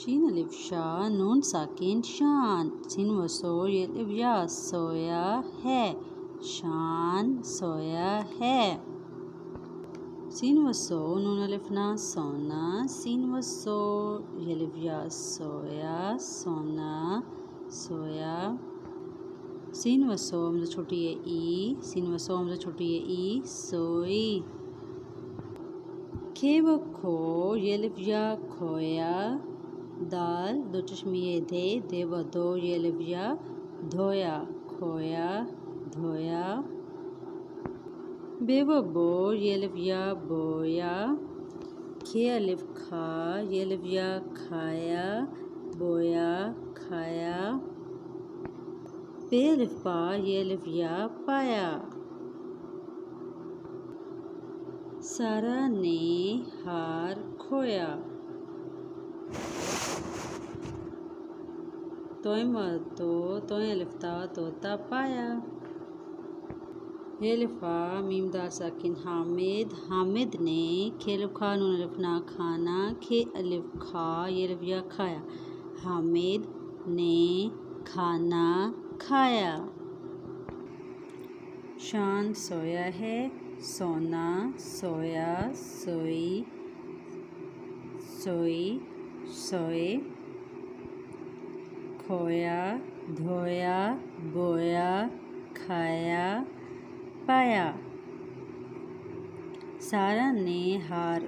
شین الف شا نون ساکن شان سین و سو یہ الف یا سویا ہے شان سویا ہے سین و سو نون الف نا سونا سین و سو یہ الف یا سویا سونا سویا سین و سو ہمزہ چھوٹی ہے ای سین و سو ہمزہ چھوٹی ہے ای سوئی کھے و کھو یہ الف یا کھویا دال دو چشمیے دے دے و دو یہ الف یا دھویا کھویا دھویا بے و بو یہ الف یا بویا کھے الف کھا یہ الف یا کھایا بویا کھایا پے الف پا یہ الف یا پایا سارا نے ہار کھویا توئیں مردو توئیں الف تا طوطا پایا یہ الف ہا میم دال ساکن حامد حامد نے کھے الف کھا نون الف نا کھانا کھے الف کھا یہ الف یا کھایا حامد نے کھانا کھایا شان سویا ہے سونا سویا سوئی سوئی سوئے کھویا دھویا بویا کھایا پایا سارا نے ہار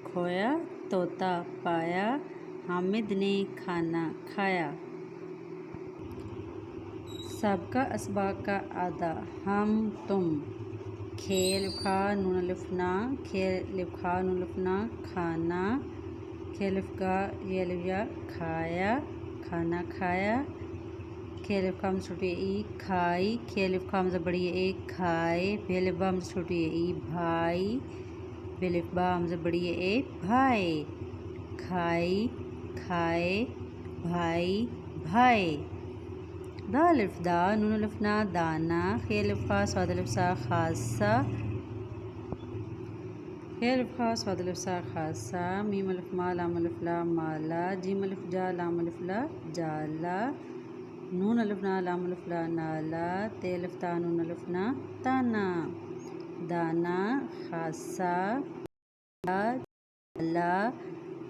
کھویا طوطا پایا حامد نے کھانا کھایا سب کا اسباق کا آدھا ہم تم کھے الف کھا نون الف نا کھے الف کھا نون الف نا کھانا کھے الف کا یہ الف یا کھایا کھانا کھایا کھے الف کا ہمزہ چھوٹی ہے ای کھائی کھے الف کا ہمزہ بڑی ہے اے کھائے بے الف با ہمزہ چھوٹی ہے ای بھائی بے الف با ہمزہ بڑی ہے اے بھائی کھائی کھائے بھائی بھائی دا الف دا نون الف نا دانا خے الف خا صاد الف سا خاصا خے الف خا صاد الف سا خاصا میم الف ما لام الف لا مالا جیم الف جا لام الف لا جالا نون الف نا لام الف لا نالا تے الف تا نون الف نا تانا دانا خاصا جالا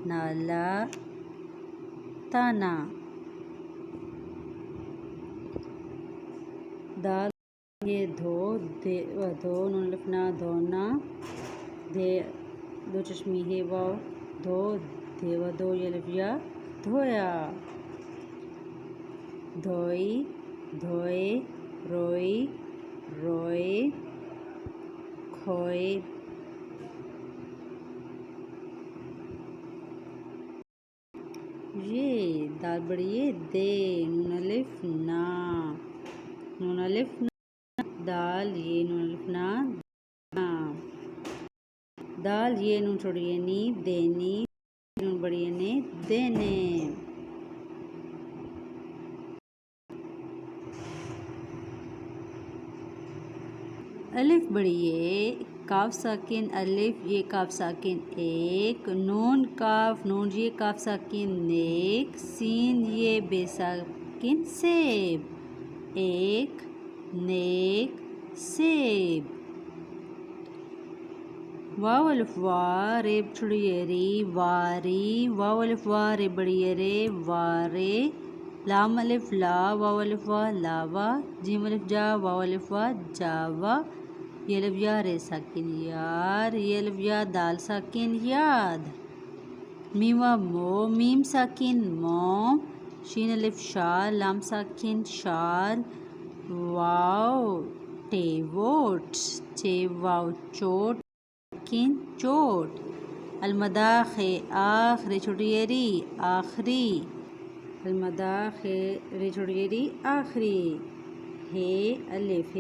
نالا تانا دال یہ دھو دے و دھو نون الف نا دھونا دے دو چشمی ہے واو دھو دے و دو یہ الف یا دھویا دھوئی دھوئے روئی روئے کھوئے یہ دال بڑی ہے دے نون الف نا نون الف نا دال یہ نون الف نا دال یہ نون چھوڑی ہے نی دینی نون بڑی ہے نے دینے الف بڑی ہے کاف ساکن الف یہ کاف ساکن ایک نون کاف نون یہ کاف ساکن نیک سین یہ بے ساکن سیب ایک نیک سیب واو الف وا رے چھڑی ہے ری واری واو الف وا رے بڑی ہے رے وارے لام الف لا واو الف وا لاوا جیم الف جا واو الف وا جاوا یہ الف یا رے ساکن یار یہ الف یا دال ساکن یاد میم و مو میم ساکن مو شین الف شا لام ساکن شال واو ٹے ووٹ چے واو چوٹ ساکن چوٹ المداخ آخری چھوٹی ہے ری آخری المداخ ری چھوٹی ہے ری آخری ہے الف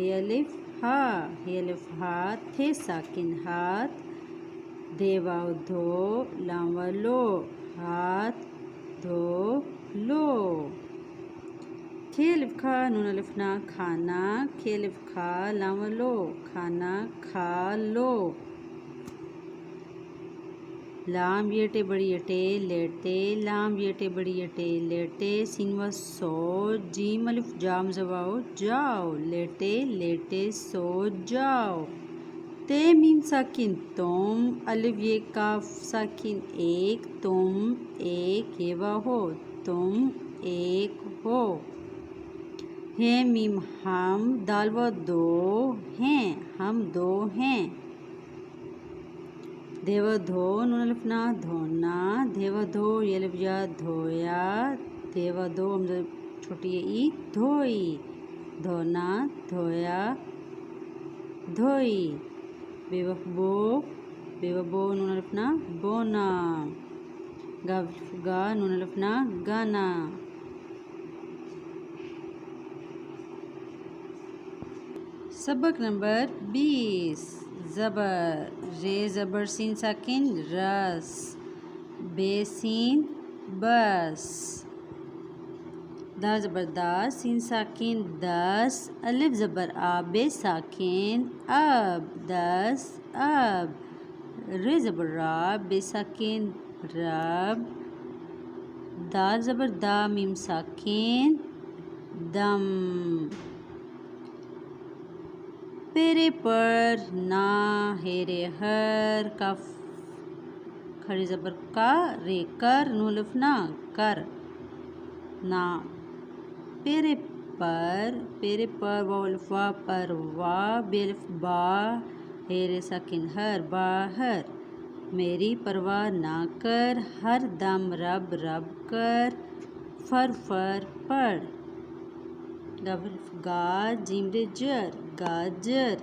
ہا ہے الف ہاتھ تھے ساکن ہاتھ دے واو دھو لام و لو ہاتھ دھو لو کھے الف کھا نون الف نا کھانا کھے الف کھا لام و لو کھانا کھا لو لام یٹے بڑی یٹے لیٹے لام یٹے بڑی یٹے لیٹے سین و سو جیم الف جام زواؤ جاؤ لیٹے لیٹے سو جاؤ تے میم ساکن تم الف یہ کاف ساکن ایک تم ایک یہ واو ہو تم ایک ہو ہے میم ہم دال و دو ہیں ہم دو ہیں دیو دھو نون الف نا دھونا دیو دھو یہ الف یا دھویا دیو دو چھوٹی ای دھوئی دھونا دھویا دھوئی بے بو نون الف نا بونا گا نون الف نا گانا سبق نمبر 20 زبر رے زبر سین ساکن رس بے سین بس دا زبر دا سین ساکن دس الف زبر آ بے ساکن اب دس اب رے زبر را بے ساکن رب دال زبر دا میم ساکن دم پیرے پر نا ہیرے ہر کف کھڑی زبر کا رے کر نون الف نا کر نا پیرے پر واو الف وا پر وا بے الف با ہیرے ساکن ہر باہر میری پرواہ نہ کر ہر دم رب رب کر فر پڑھ گا جیم رے جر گاجر